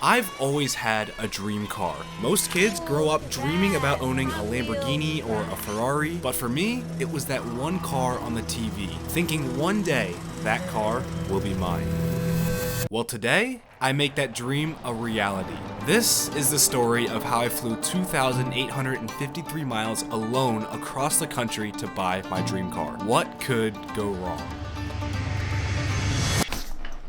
I've always had a dream car. Most kids grow up dreaming about owning a Lamborghini or a Ferrari, but for me, it was that one car on the TV, thinking one day that car will be mine. Well, today, I make that dream a reality. This is the story of how I flew 2,853 miles alone across the country to buy my dream car. What could go wrong?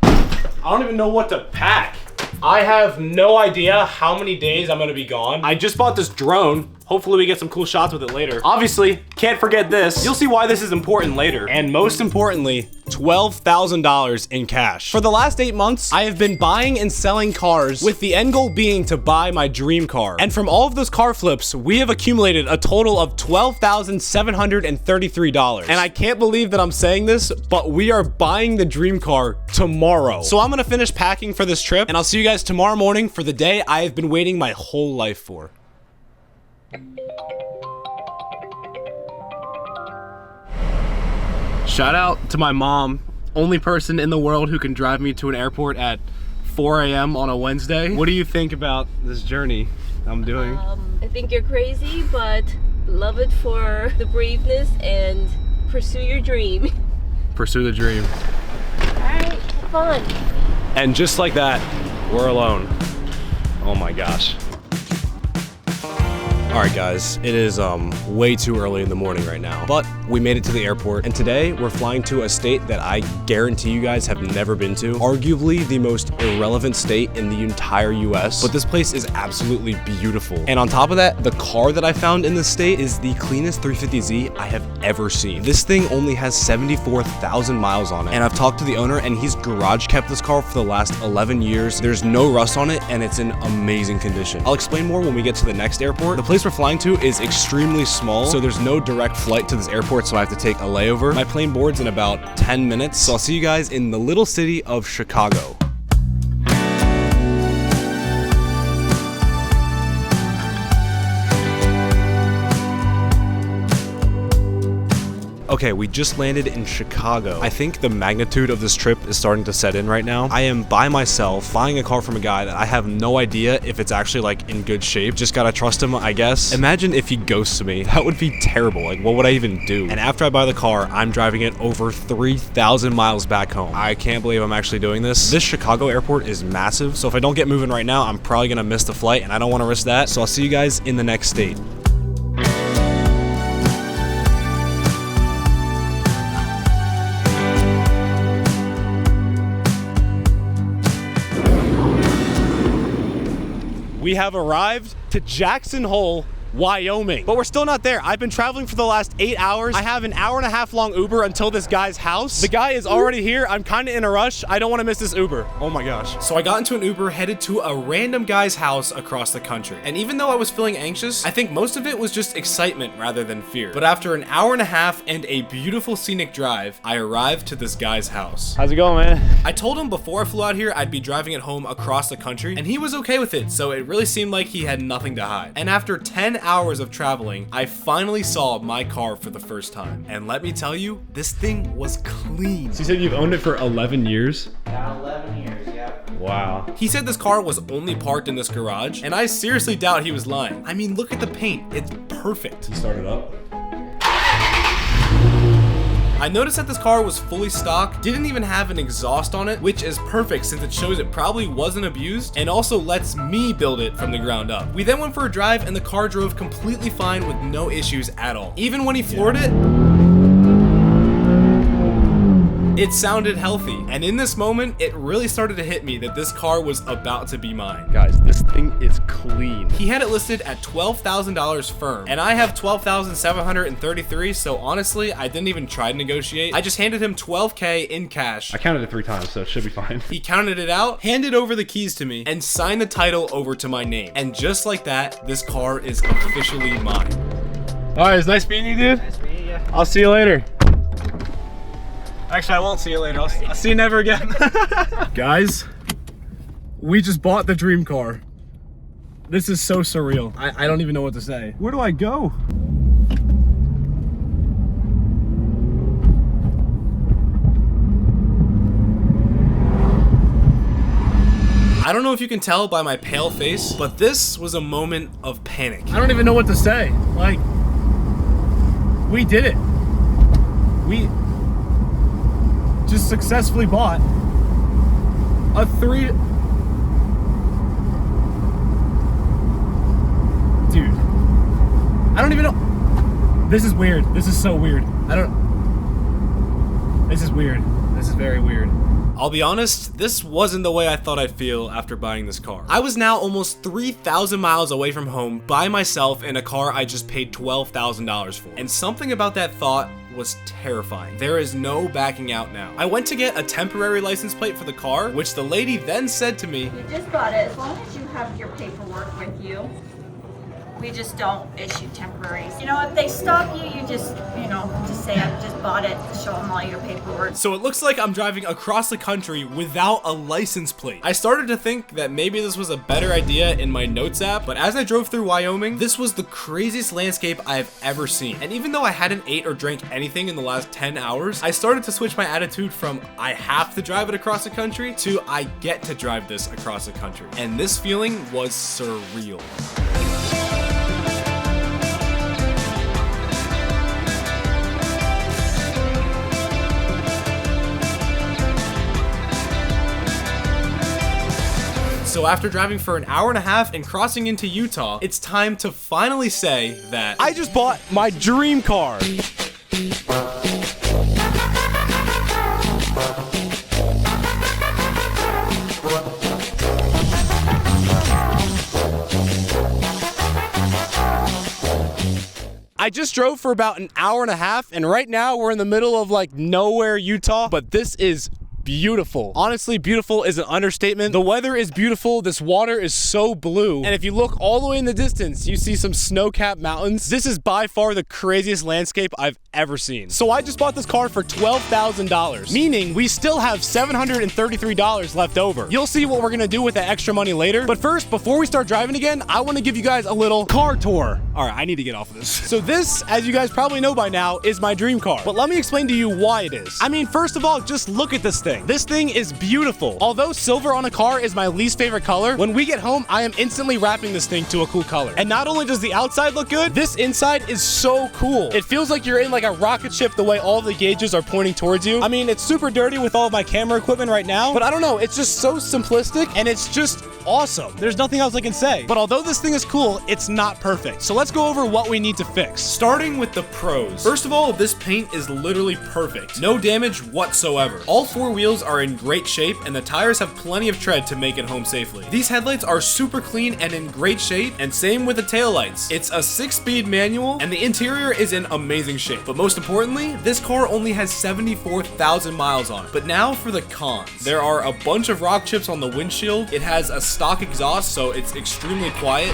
I don't even know what to pack. I have no idea how many days I'm gonna be gone. I just bought this drone. Hopefully we get some cool shots with it later. Obviously, can't forget this. You'll see why this is important later. And most importantly, $12,000 in cash. For the last 8 months, I have been buying and selling cars with the end goal being to buy my dream car. And from all of those car flips, we have accumulated a total of $12,733. And I can't believe that I'm saying this, but we are buying the dream car tomorrow. So I'm gonna finish packing for this trip, and I'll see you guys tomorrow morning for the day I have been waiting my whole life for. Shout out to my mom, only person in the world who can drive me to an airport at 4 a.m. on a Wednesday. What do you think about this journey I'm doing? I think you're crazy, but love it for the braveness and pursue your dream. Pursue the dream. Alright, have fun. And just like that, we're alone. Oh my gosh. All right, guys, it is way too early in the morning right now, but we made it to the airport, and today we're flying to a state that I guarantee you guys have never been to, arguably the most irrelevant state in the entire US, but this place is absolutely beautiful. And on top of that, the car that I found in this state is the cleanest 350Z I have ever seen. This thing only has 74,000 miles on it, and I've talked to the owner, and he's garage kept this car for the last 11 years. There's no rust on it, and it's in amazing condition. I'll explain more when we get to the next airport. The place we're flying to is extremely small, so there's no direct flight to this airport, so I have to take a layover. My plane boards in about 10 minutes, so I'll see you guys in the little city of Chicago. Okay, we just landed in Chicago. I think the magnitude of this trip is starting to set in right now. I am by myself buying a car from a guy that I have no idea if it's actually like in good shape. Just gotta trust him, I guess. Imagine if he ghosts me. That would be terrible. Like, what would I even do? And after I buy the car, I'm driving it over 3,000 miles back home. I can't believe I'm actually doing this. This Chicago airport is massive, so if I don't get moving right now, I'm probably gonna miss the flight, and I don't wanna risk that. So I'll see you guys in the next state. We have arrived to Jackson Hole, Wyoming. But we're still not there. I've been traveling for the last 8 hours. I have an hour-and-a-half long Uber until this guy's house. The guy is already here. I'm kind of in a rush. I don't want to miss this Uber. Oh my gosh. So I got into an Uber headed to a random guy's house across the country. And even though I was feeling anxious, I think most of it was just excitement rather than fear. But after an hour and a half and a beautiful scenic drive, I arrived to this guy's house. How's it going, man? I told him before I flew out here I'd be driving it home across the country, and he was okay with it, so it really seemed like he had nothing to hide. And after 10 hours of traveling, I finally saw my car for the first time. And let me tell you, this thing was clean. So you said you've owned it for 11 years? Yeah, 11 years, yeah. Wow. He said this car was only parked in this garage, and I seriously doubt he was lying. I mean, look at the paint. It's perfect. You started up? I noticed that this car was fully stock, didn't even have an exhaust on it, which is perfect since it shows it probably wasn't abused, and also lets me build it from the ground up. We then went for a drive, and the car drove completely fine with no issues at all. Even when he floored it, it sounded healthy. And in this moment, it really started to hit me that this car was about to be mine. Guys, this thing is clean. He had it listed at $12,000 firm, and I have $12,733, so honestly, I didn't even try to negotiate. I just handed him $12K in cash. I counted it 3 times, so it should be fine. He counted it out, handed over the keys to me, and signed the title over to my name. And just like that, this car is officially mine. All right, it's nice meeting you, dude. Nice meeting you. I'll see you later. Actually, I won't see you later. I'll see you never again. Guys, we just bought the dream car. This is so surreal. I don't even know what to say. Where do I go? I don't know if you can tell by my pale face, but this was a moment of panic. I don't even know what to say. Like, we did it. We just successfully bought a Dude, I don't even know. This is weird. This is so weird. This is weird. This is very weird. I'll be honest, this wasn't the way I thought I'd feel after buying this car. I was now almost 3,000 miles away from home by myself in a car I just paid $12,000 for. And something about that thought was terrifying. There is no backing out now. I went to get a temporary license plate for the car, which the lady then said to me, You just bought it. As long as you have your paperwork with you, we just don't issue temporaries. You know, if they stop you, you just say, I just bought it, show them all your paperwork. So it looks like I'm driving across the country without a license plate. I started to think that maybe this was a better idea in my notes app, but as I drove through Wyoming, this was the craziest landscape I've ever seen. And even though I hadn't ate or drank anything in the last 10 hours, I started to switch my attitude from I have to drive it across the country to I get to drive this across the country. And this feeling was surreal. So after driving for an hour and a half and crossing into Utah, it's time to finally say that I just bought my dream car. I just drove for about an hour and a half, and right now we're in the middle of like nowhere, Utah, but this is beautiful. Honestly, beautiful is an understatement. The weather is beautiful. This water is so blue. And if you look all the way in the distance, you see some snow-capped mountains. This is by far the craziest landscape I've ever seen. So I just bought this car for $12,000, meaning we still have $733 left over. You'll see what we're gonna do with that extra money later. But first, before we start driving again, I wanna give you guys a little car tour. All right, I need to get off of this. So this, as you guys probably know by now, is my dream car. But let me explain to you why it is. I mean, first of all, just look at this thing. This thing is beautiful. Although silver on a car is my least favorite color, when we get home, I am instantly wrapping this thing to a cool color. And not only does the outside look good, this inside is so cool. It feels like you're in like a rocket ship the way all the gauges are pointing towards you. I mean, it's super dirty with all of my camera equipment right now, but I don't know, it's just so simplistic and it's just awesome. There's nothing else I can say. But although this thing is cool, it's not perfect. So let's go over what we need to fix. Starting with the pros. First of all, this paint is literally perfect. No damage whatsoever. All four wheels are in great shape and the tires have plenty of tread to make it home safely. These headlights are super clean and in great shape, and same with the taillights. It's a 6-speed manual and the interior is in amazing shape. But most importantly, this car only has 74,000 miles on it. But now for the cons. There are a bunch of rock chips on the windshield. It has a stock exhaust, so it's extremely quiet.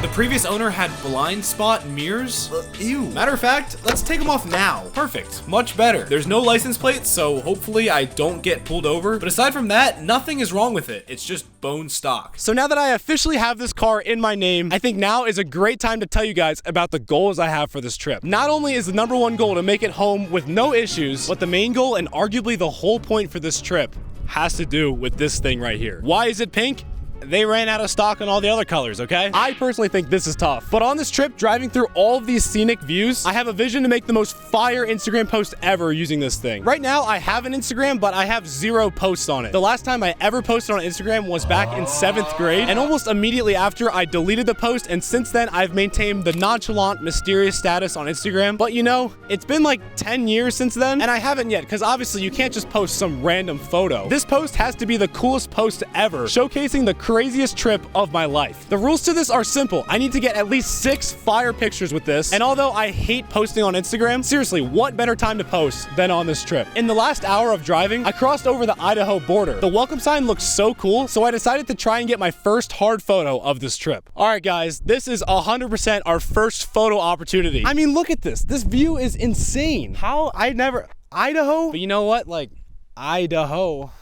The previous owner had blind spot mirrors. Ew. Matter of fact, let's take them off now. Perfect. Much better. There's no license plate, so hopefully I don't get pulled over. But aside from that, nothing is wrong with it. It's just bone stock. So now that I officially have this car in my name, I think now is a great time to tell you guys about the goals I have for this trip. Not only is the #1 goal to make it home with no issues, but the main goal and arguably the whole point for this trip has to do with this thing right here. Why is it pink? They ran out of stock on all the other colors, okay? I personally think this is tough. But on this trip, driving through all of these scenic views, I have a vision to make the most fire Instagram post ever using this thing. Right now, I have an Instagram, but I have 0 posts on it. The last time I ever posted on Instagram was back in 7th grade, and almost immediately after, I deleted the post, and since then, I've maintained the nonchalant, mysterious status on Instagram. But you know, it's been like 10 years since then, and I haven't yet, because obviously you can't just post some random photo. This post has to be the coolest post ever, showcasing the craziest trip of my life. The rules to this are simple. I need to get at least 6 fire pictures with this, and although I hate posting on Instagram, seriously, what better time to post than on this trip? In the last hour of driving, I crossed over the Idaho border. The welcome sign looks so cool, so I decided to try and get my first hard photo of this trip. All right, guys, this is 100% our first photo opportunity. I mean, look at this. This view is insane. How? Idaho? But you know what? Like, Idaho.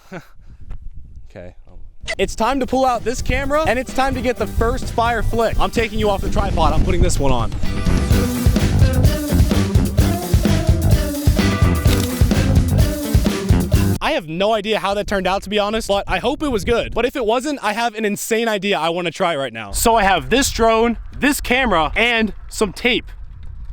Okay. It's time to pull out this camera, and it's time to get the first fire flick. I'm taking you off the tripod. I'm putting this one on. I have no idea how that turned out, to be honest, but I hope it was good. But if it wasn't, I have an insane idea I want to try right now. So I have this drone, this camera, and some tape.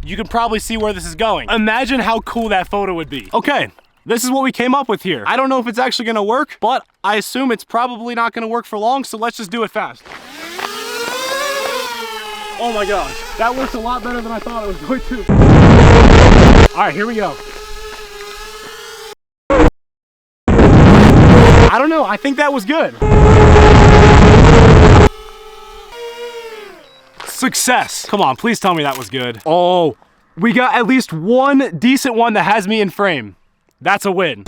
You can probably see where this is going. Imagine how cool that photo would be. Okay, this is what we came up with here. I don't know if it's actually gonna work, but I assume it's probably not gonna work for long, so let's just do it fast. Oh my gosh, that worked a lot better than I thought it was going to. All right, here we go. I don't know, I think that was good. Success. Come on, please tell me that was good. Oh, we got at least one decent one that has me in frame. That's a win.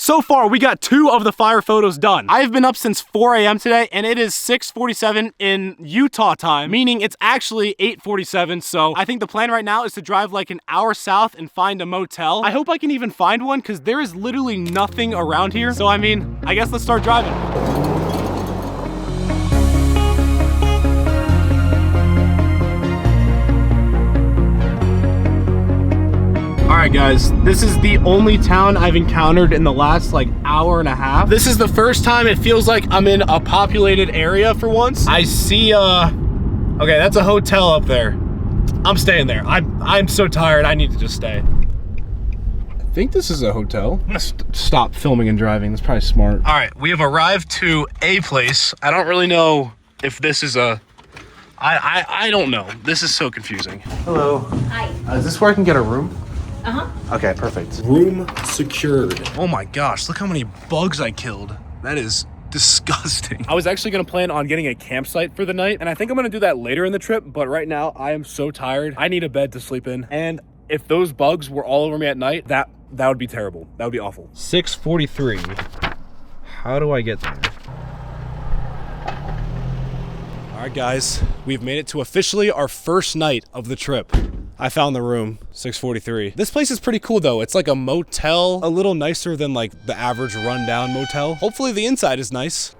So far, we got 2 of the fire photos done. I've been up since 4 a.m. today, and it is 6:47 in Utah time, meaning it's actually 8:47, so I think the plan right now is to drive like an hour south and find a motel. I hope I can even find one, because there is literally nothing around here. So, I mean, I guess let's start driving. Alright guys, this is the only town I've encountered in the last like hour and a half. This is the first time it feels like I'm in a populated area for once. I see, okay, that's a hotel up there. I'm staying there. I'm so tired, I need to just stay. I think this is a hotel. I'm gonna stop filming and driving, that's probably smart. Alright, we have arrived to a place. I don't really know if this is a... I don't know. This is so confusing. Hello. Hi. Is this where I can get a room? Uh-huh. Okay, perfect. Room secured. Oh my gosh, look how many bugs I killed. That is disgusting. I was actually gonna plan on getting a campsite for the night, and I think I'm gonna do that later in the trip, but right now I am so tired. I need a bed to sleep in, and if those bugs were all over me at night, that would be terrible. That would be awful. 6:43. How do I get there? All right, guys, we've made it to officially our first night of the trip. I found the room, 6:43. This place is pretty cool though. It's like a motel, a little nicer than like the average rundown motel. Hopefully the inside is nice.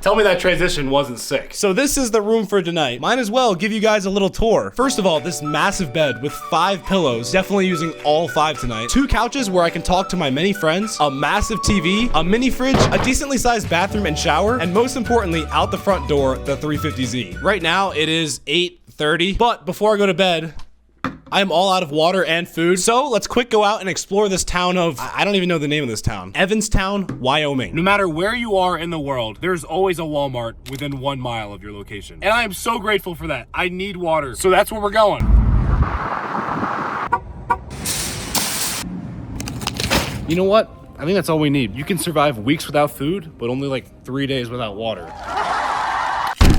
Tell me that transition wasn't sick. So this is the room for tonight. Might as well give you guys a little tour. First of all, this massive bed with 5 pillows, definitely using all 5 tonight. 2 couches where I can talk to my many friends, a massive TV, a mini fridge, a decently sized bathroom and shower, and most importantly, out the front door, the 350Z. Right now it is 8:30, but before I go to bed, I am all out of water and food, so let's quick go out and explore this town of, I don't even know the name of this town, Evanstown, Wyoming. No matter where you are in the world, there's always a Walmart within 1 mile of your location. And I am so grateful for that. I need water, so that's where we're going. You know what? I think that's all we need. You can survive weeks without food, but only like 3 days without water.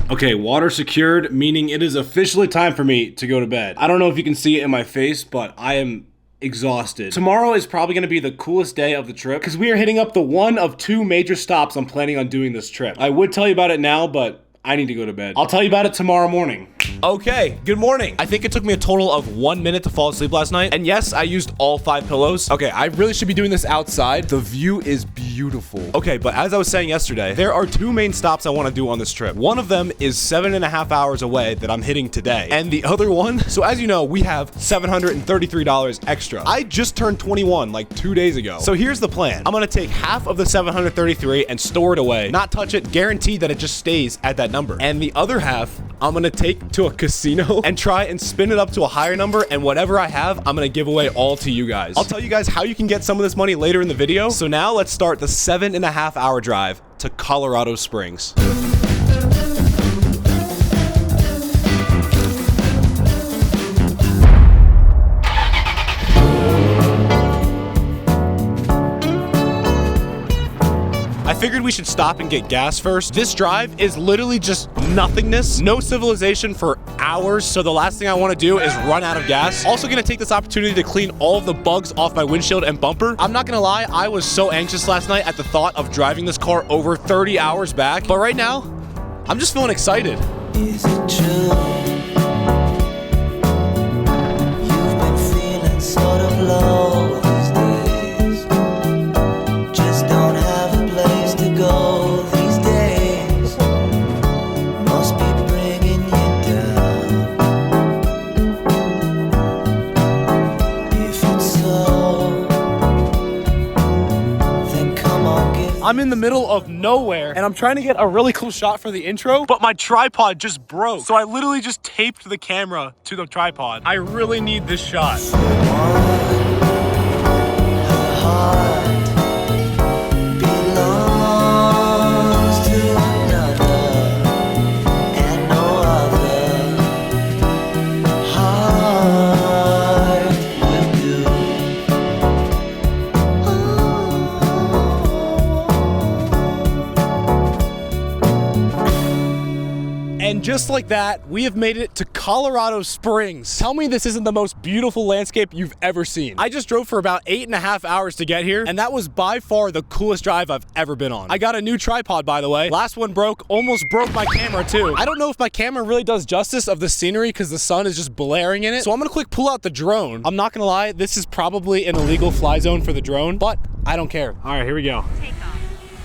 Okay, water secured, meaning it is officially time for me to go to bed. I don't know if you can see it in my face, but I am exhausted. Tomorrow is probably gonna be the coolest day of the trip because we are hitting up the one of 2 major stops I'm planning on doing this trip. I would tell you about it now, but I need to go to bed. I'll tell you about it tomorrow morning. Okay, good morning. I think it took me a total of 1 minute to fall asleep last night. And yes, I used all 5 pillows. Okay, I really should be doing this outside. The view is beautiful. Okay, but as I was saying yesterday, there are 2 main stops I want to do on this trip. One of them is 7.5 hours away that I'm hitting today. And the other one, so as you know, we have $733 extra. I just turned 21 like 2 days ago. So here's the plan. I'm gonna take half of the 733 and store it away. Not touch it, guaranteed that it just stays at that number. And the other half, I'm gonna take to a casino and try and spin it up to a higher number, and whatever I have, I'm gonna give away all to you guys. I'll tell you guys how you can get some of this money later in the video. So now let's start the 7.5 hour drive to Colorado Springs. I figured we should stop and get gas first. This drive is literally just nothingness, no civilization for hours, so the last thing I want to do is run out of gas. Also gonna take this opportunity to clean all of the bugs off my windshield and bumper. I'm not gonna lie, I was so anxious last night at the thought of driving this car over 30 hours back, but right now, I'm just feeling excited. Is it true? You've been feeling sort of low these days. Just don't have a place to go these days. Must be bringing you down. I'm in the middle of nowhere and I'm trying to get a really cool shot for the intro, but my tripod just broke. So I literally just taped the camera to the tripod. I really need this shot. And just like that, we have made it to Colorado Springs. Tell me this isn't the most beautiful landscape you've ever seen. I just drove for about 8.5 hours to get here, and that was by far the coolest drive I've ever been on. I got a new tripod, by the way. Last one broke, almost broke my camera too. I don't know if my camera really does justice of the scenery because the sun is just blaring in it. So I'm gonna quick pull out the drone. I'm not gonna lie, this is probably an illegal fly zone for the drone, but I don't care. All right, here we go. Take off.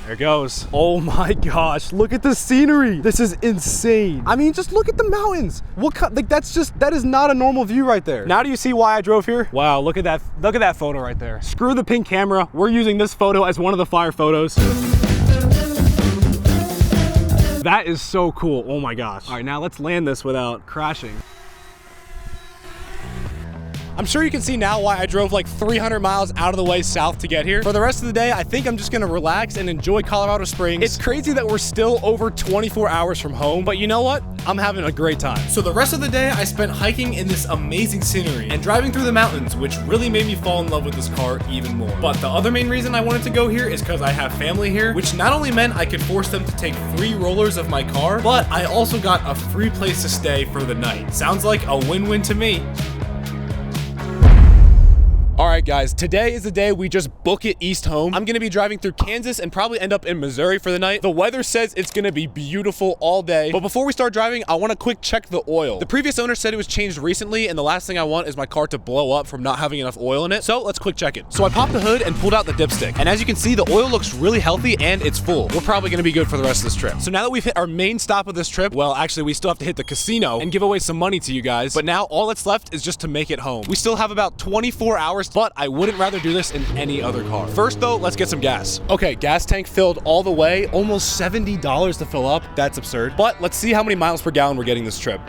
There it goes. Oh my gosh, look at the scenery. This is insane. I mean, just look at the mountains. Like that is not a normal view right there. Now do you see why I drove here? Wow, look at that photo right there. Screw the pink camera. We're using this photo as one of the fire photos. That is so cool. Oh my gosh. All right, now let's land this without crashing. I'm sure you can see now why I drove like 300 miles out of the way south to get here. For the rest of the day, I think I'm just gonna relax and enjoy Colorado Springs. It's crazy that we're still over 24 hours from home, but you know what? I'm having a great time. So the rest of the day I spent hiking in this amazing scenery and driving through the mountains, which really made me fall in love with this car even more. But the other main reason I wanted to go here is because I have family here, which not only meant I could force them to take free rollers of my car, but I also got a free place to stay for the night. Sounds like a win-win to me. All right, guys, today is the day we just book it east home. I'm gonna be driving through Kansas and probably end up in Missouri for the night. The weather says it's gonna be beautiful all day. But before we start driving, I wanna quick check the oil. The previous owner said it was changed recently, and the last thing I want is my car to blow up from not having enough oil in it. So let's quick check it. So I popped the hood and pulled out the dipstick. And as you can see, the oil looks really healthy and it's full. We're probably gonna be good for the rest of this trip. So now that we've hit our main stop of this trip, well, actually we still have to hit the casino and give away some money to you guys. But now all that's left is just to make it home. We still have about 24 hours, but I wouldn't rather do this in any other car. First though, let's get some gas. Okay, gas tank filled all the way, almost $70 to fill up. That's absurd. But let's see how many miles per gallon we're getting this trip.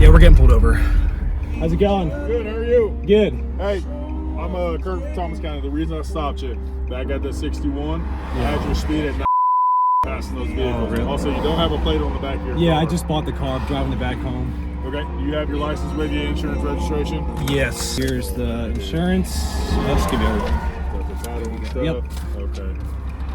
We're getting pulled over. How's it going? Good, how are you? Good. Hey, I'm Kirk from Thomas County. The reason I stopped you, I got that 61. I had your speed at 9 passing those vehicles. really? Also, you don't have a plate on the back of your Yeah, car. I just bought the car. I'm driving it back home. Okay, you have your license with you, insurance, registration? Yes. Here's the insurance. I'll just give you everything. Got the title and stuff? Yep. Okay.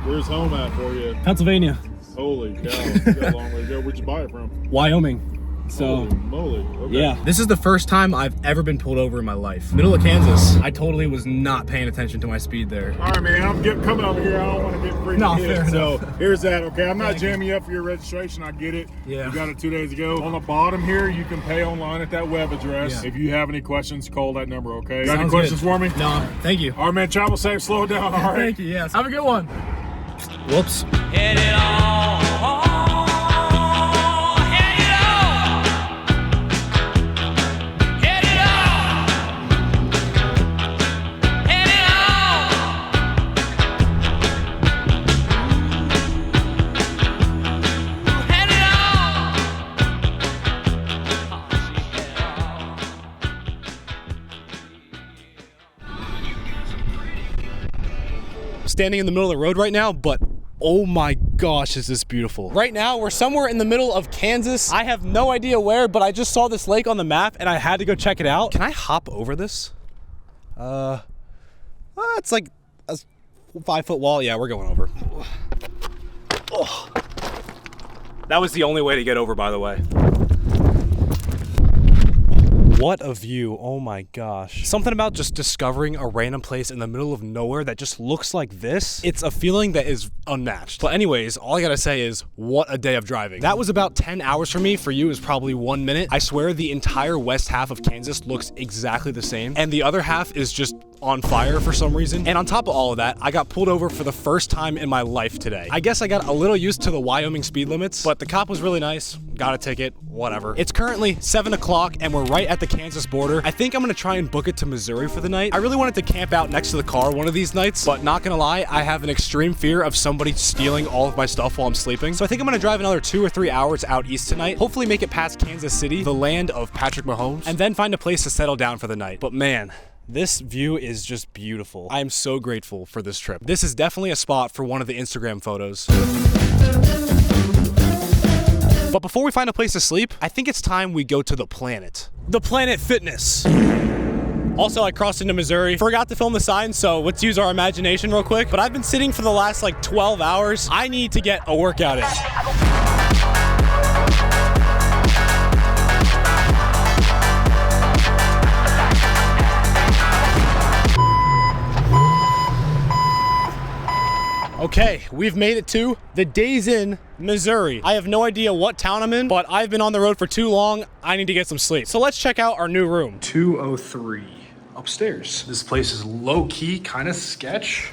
Where's home at for you? Pennsylvania, Holy cow, you got a long way to go. Where'd you buy it from? Wyoming. So, Holy moly. Okay. yeah. This is the first time I've ever been pulled over in my life. Middle of Kansas. I totally was not paying attention to my speed there. All right, man, I'm coming over here. I don't want to get freaking No, hit. fair So enough. here's that. Okay, I'm not jamming you up for your registration. I get it. Yeah. You got it 2 days ago. On the bottom here, you can pay online at that web address. Yeah. If you have any questions, call that number. Okay. Got any Sounds questions good. for me? No, thank you. All right, man. Travel safe. Slow it down. All right. Thank you, yes. Have a good one. Whoops. Get it on. Standing in the middle of the road right now, but oh my gosh, is this beautiful. Right now, we're somewhere in the middle of Kansas. I have no idea where, but I just saw this lake on the map and I had to go check it out. Can I hop over this? It's like a 5-foot wall. Yeah, we're going over. Oh. That was the only way to get over, by the way. What a view, oh my gosh. Something about just discovering a random place in the middle of nowhere that just looks like this. It's a feeling that is unmatched. But anyways, all I gotta say is, what a day of driving. That was about 10 hours for me. For you is probably 1 minute. I swear the entire west half of Kansas looks exactly the same. And the other half is just on fire for some reason. And on top of all of that, I got pulled over for the first time in my life today. I guess I got a little used to the Wyoming speed limits, but the cop was really nice. Got a ticket, whatever. It's currently 7 o'clock and we're right at the Kansas border. I think I'm gonna try and book it to Missouri for the night. I really wanted to camp out next to the car one of these nights, but not gonna lie, I have an extreme fear of somebody stealing all of my stuff while I'm sleeping. So I think I'm gonna drive another 2 or 3 hours out east tonight, hopefully make it past Kansas City, the land of Patrick Mahomes, and then find a place to settle down for the night. But man, this view is just beautiful. I am so grateful for this trip. This is definitely a spot for one of the Instagram photos. But before we find a place to sleep, I think it's time we go to the Planet. The Planet Fitness. Also, I crossed into Missouri. Forgot to film the sign, so let's use our imagination real quick. But I've been sitting for the last like 12 hours. I need to get a workout in. Okay, we've made it to the Days Inn, Missouri. I have no idea what town I'm in, but I've been on the road for too long. I need to get some sleep. So let's check out our new room. 203 upstairs. This place is low-key, kind of sketch.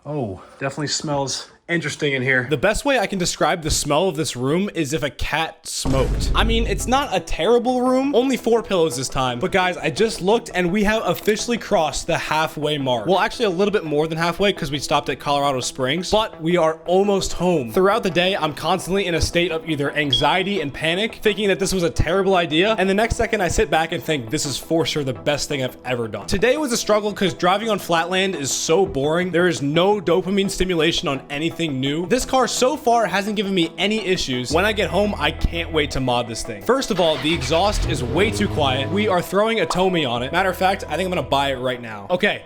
Oh, definitely smells interesting in here. The best way I can describe the smell of this room is if a cat smoked. I mean, it's not a terrible room, only 4 pillows this time. But guys, I just looked and we have officially crossed the halfway mark. Well, actually a little bit more than halfway because we stopped at Colorado Springs, but we are almost home. Throughout the day, I'm constantly in a state of either anxiety and panic, thinking that this was a terrible idea. And the next second I sit back and think this is for sure the best thing I've ever done. Today was a struggle because driving on flatland is so boring. There is no dopamine stimulation on anything new. This car so far hasn't given me any issues. When I get home, I can't wait to mod this thing. First of all, the exhaust is way too quiet. We are throwing a Tomy on it. Matter of fact, I think I'm gonna buy it right now. Okay.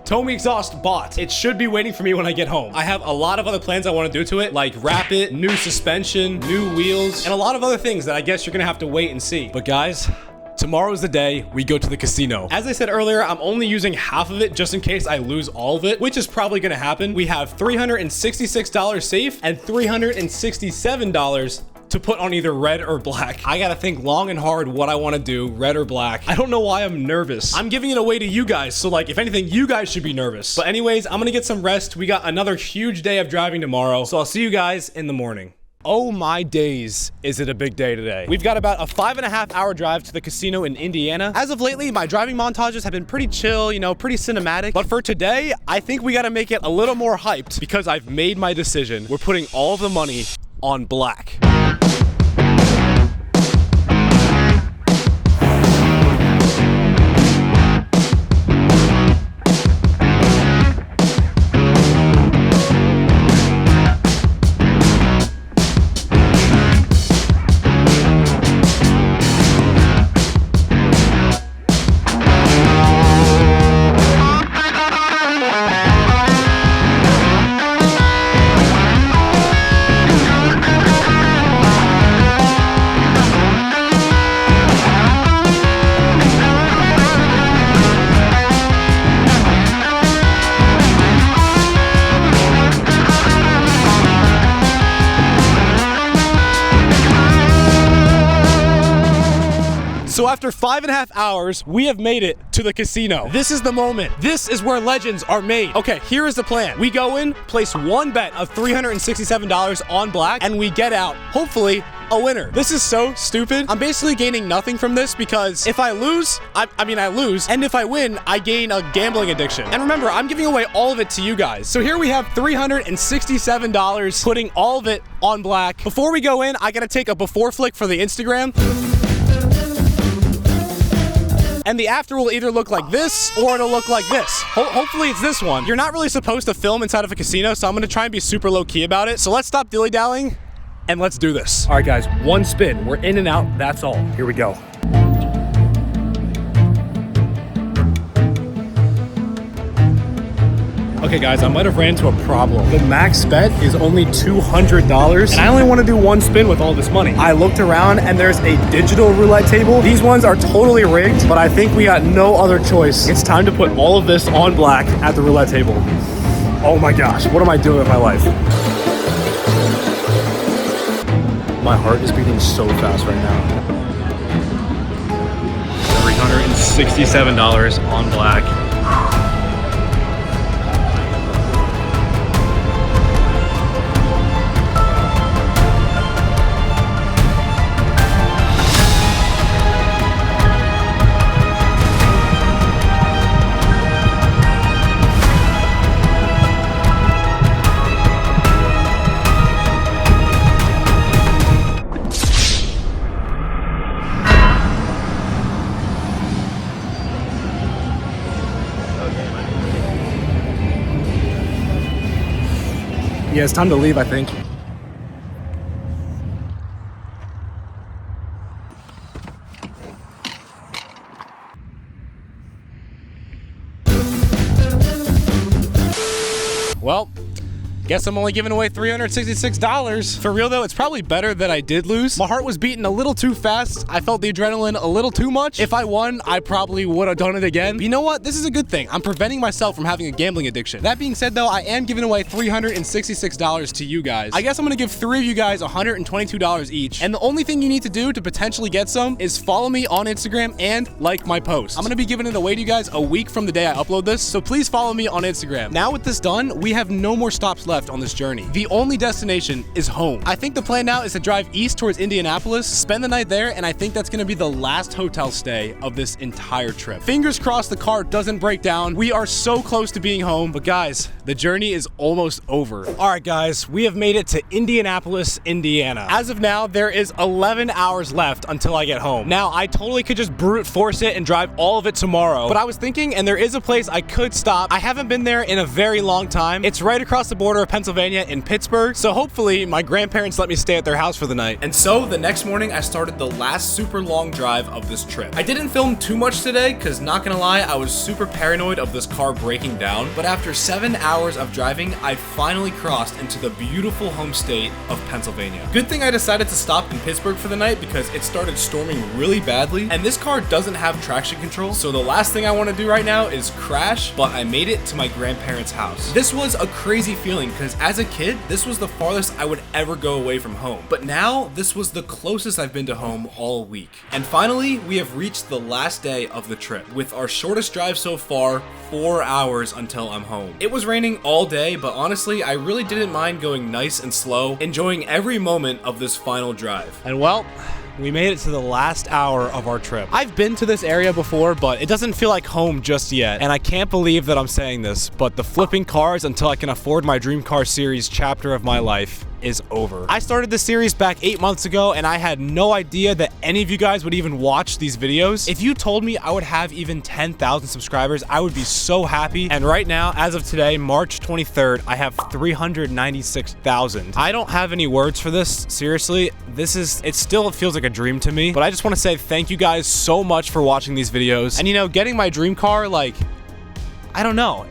Tomy exhaust bought. It should be waiting for me when I get home. I have a lot of other plans I want to do to it, like wrap it, new suspension, new wheels, and a lot of other things that I guess you're gonna have to wait and see. But guys, tomorrow's the day we go to the casino. As I said earlier, I'm only using half of it just in case I lose all of it, which is probably gonna happen. We have $366 safe and $367 to put on either red or black. I gotta think long and hard what I wanna do, red or black. I don't know why I'm nervous. I'm giving it away to you guys, so like, if anything, you guys should be nervous. But anyways, I'm gonna get some rest. We got another huge day of driving tomorrow, so I'll see you guys in the morning. Oh my days, is it a big day today. We've got about a 5.5-hour drive to the casino in Indiana. As of lately, my driving montages have been pretty chill, you know, pretty cinematic. But for today, I think we gotta make it a little more hyped because I've made my decision. We're putting all of the money on black. So after 5.5 hours, we have made it to the casino. This is the moment. This is where legends are made. Okay, here is the plan. We go in, place one bet of $367 on black, and we get out, hopefully, a winner. This is so stupid. I'm basically gaining nothing from this because if I lose, I lose, and if I win, I gain a gambling addiction. And remember, I'm giving away all of it to you guys. So here we have $367, putting all of it on black. Before we go in, I gotta take a before flick for the Instagram. And the after will either look like this or it'll look like this. Hopefully it's this one. You're not really supposed to film inside of a casino, so I'm gonna try and be super low key about it. So let's stop dilly-dallying and let's do this. All right guys, one spin. We're in and out, that's all. Here we go. Okay guys, I might have ran into a problem. The max bet is only $200 and I only want to do one spin with all this money. I looked around and there's a digital roulette table. These ones are totally rigged, but I think we got no other choice. It's time to put all of this on black at the roulette table. Oh my gosh, what am I doing with my life? My heart is beating so fast right now. $367 on black. Yeah, it's time to leave, I think. Well, guess I'm only giving away $366. For real though, it's probably better that I did lose. My heart was beating a little too fast. I felt the adrenaline a little too much. If I won, I probably would have done it again. But you know what? This is a good thing. I'm preventing myself from having a gambling addiction. That being said though, I am giving away $366 to you guys. I guess I'm gonna give 3 of you guys $122 each. And the only thing you need to do to potentially get some is follow me on Instagram and like my post. I'm gonna be giving it away to you guys a week from the day I upload this, so please follow me on Instagram. Now with this done, we have no more stops left on this journey. The only destination is home. I think the plan now is to drive east towards Indianapolis, spend the night there, and I think that's gonna be the last hotel stay of this entire trip. Fingers crossed the car doesn't break down. We are so close to being home, but guys, the journey is almost over. All right, guys, we have made it to Indianapolis, Indiana. As of now, there is 11 hours left until I get home. Now, I totally could just brute force it and drive all of it tomorrow, but I was thinking, and there is a place I could stop. I haven't been there in a very long time. It's right across the border of Pennsylvania in Pittsburgh, so hopefully my grandparents let me stay at their house for the night. And so the next morning I started the last super long drive of this trip. I didn't film too much today because not gonna lie, I was super paranoid of this car breaking down, but after 7 hours of driving, I finally crossed into the beautiful home state of Pennsylvania. Good thing I decided to stop in Pittsburgh for the night because it started storming really badly, and this car doesn't have traction control, so the last thing I want to do right now is crash, but I made it to my grandparents' house. This was a crazy feeling because as a kid, this was the farthest I would ever go away from home. But now, this was the closest I've been to home all week. And finally, we have reached the last day of the trip, with our shortest drive so far, 4 hours until I'm home. It was raining all day, but honestly, I really didn't mind going nice and slow, enjoying every moment of this final drive. And well, we made it to the last hour of our trip. I've been to this area before, but it doesn't feel like home just yet. And I can't believe that I'm saying this, but the flipping cars until I can afford my dream car series chapter of my life is over. I started this series back 8 months ago and I had no idea that any of you guys would even watch these videos. If you told me I would have even 10,000 subscribers, I would be so happy. And right now, as of today, March 23rd, I have 396,000. I don't have any words for this. Seriously, it still feels like a dream to me, but I just want to say thank you guys so much for watching these videos. And you know, getting my dream car, like, I don't know,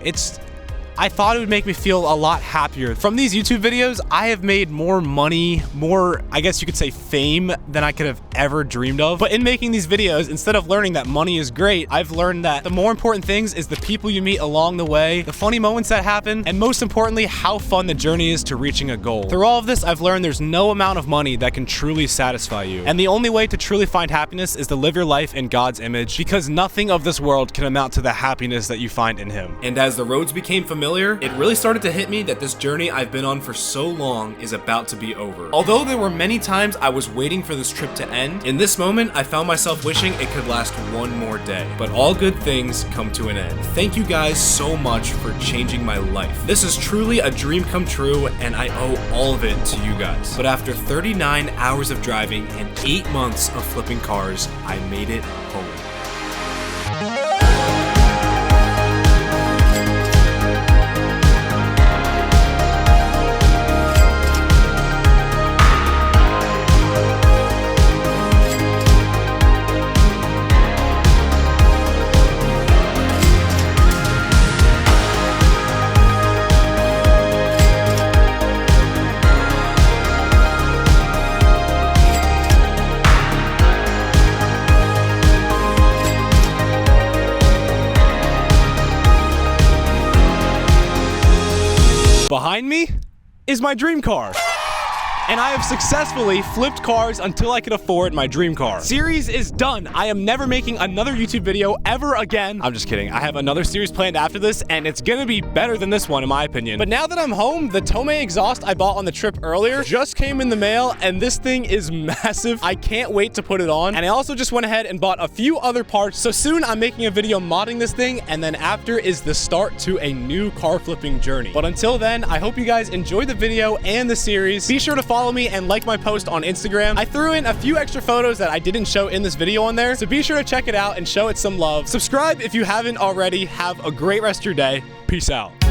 I thought it would make me feel a lot happier. From these YouTube videos, I have made more money, more, I guess you could say, fame than I could have ever dreamed of. But in making these videos, instead of learning that money is great, I've learned that the more important things is the people you meet along the way, the funny moments that happen, and most importantly, how fun the journey is to reaching a goal. Through all of this, I've learned there's no amount of money that can truly satisfy you. And the only way to truly find happiness is to live your life in God's image, because nothing of this world can amount to the happiness that you find in Him. And as the roads became familiar, it really started to hit me that this journey I've been on for so long is about to be over. Although there were many times I was waiting for this trip to end, in this moment I found myself wishing it could last one more day. But all good things come to an end. Thank you guys so much for changing my life. This is truly a dream come true, and I owe all of it to you guys. But after 39 hours of driving and 8 months of flipping cars, I made it home. behind me is my dream car. And I have successfully flipped cars until I could afford my dream car. Series is done. I am never making another YouTube video ever again. I'm just kidding. I have another series planned after this, and it's gonna be better than this one in my opinion. But now that I'm home, the Tomei exhaust I bought on the trip earlier just came in the mail, and this thing is massive. I can't wait to put it on. And I also just went ahead and bought a few other parts. So soon I'm making a video modding this thing, and then after is the start to a new car flipping journey. But until then, I hope you guys enjoyed the video and the series. Be sure to follow me and like my post on Instagram. I threw in a few extra photos that I didn't show in this video on there, so be sure to check it out and show it some love. Subscribe if you haven't already. Have a great rest of your day. Peace out.